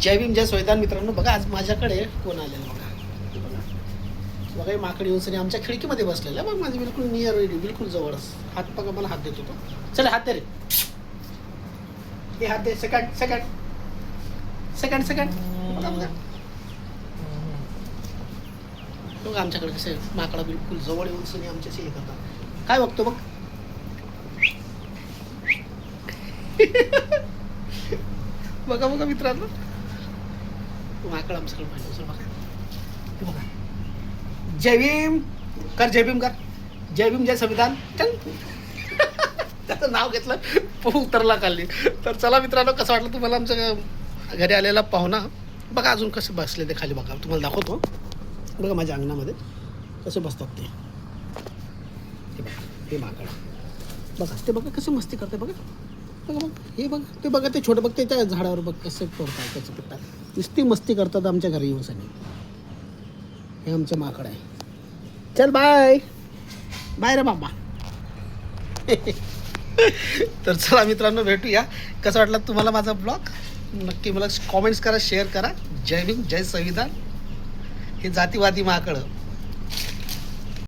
जय भीम जय संविधान. मित्रांनो बघा आज माझ्याकडे कोण आलेलं बघा. बघा हे माकड येऊन सनी आमच्या खिडकीमध्ये बसलेलं आहे. मग माझी बिलकुल नियर बिलकुल जवळच. हात बघा मला हात देतो तो. चल हात दे रे. हे हात दे. Second second second second. बघा बघा बघा आमच्याकडे कसे माकडा बिलकुल जवळ येऊन सनी आमच्याशी हे करतात. काय बघतो बघ. बघा बघा मित्रांनो माकड आमच्याकडे पाहिजे बघा. बघा जय भीम कर. जय भीम कर. जय भीम जय संविधान. चल त्याचं नाव घेतलं उतरला खाल्ली. तर चला मित्रांनो कसं वाटलं तुम्हाला आमच्या घरी आलेला पाहुणा. बघा अजून कसे बसले ते खाली. बघा तुम्हाला दाखवतो. बघा माझ्या अंगणामध्ये कसे बसतात ते. हे बघा हे माकड बघा. ते बघा कसे मस्ती करते बघा. बघा बघ हे बघ ते बघा ते छोटं बघ ते त्या झाडावर बघ कसं पडतात त्याचं पिट्टा. नुसती मस्ती करतात आमच्या घरी येऊन सनी. हे आमचं माकड आहे. चल बाय बाय रे बाबा. तर चला मित्रांनो भेटूया. कसं वाटलं तुम्हाला माझा ब्लॉग नक्की मला कॉमेंट्स करा शेअर करा. जय भीम जय संविधान. हे जातीवादी माकड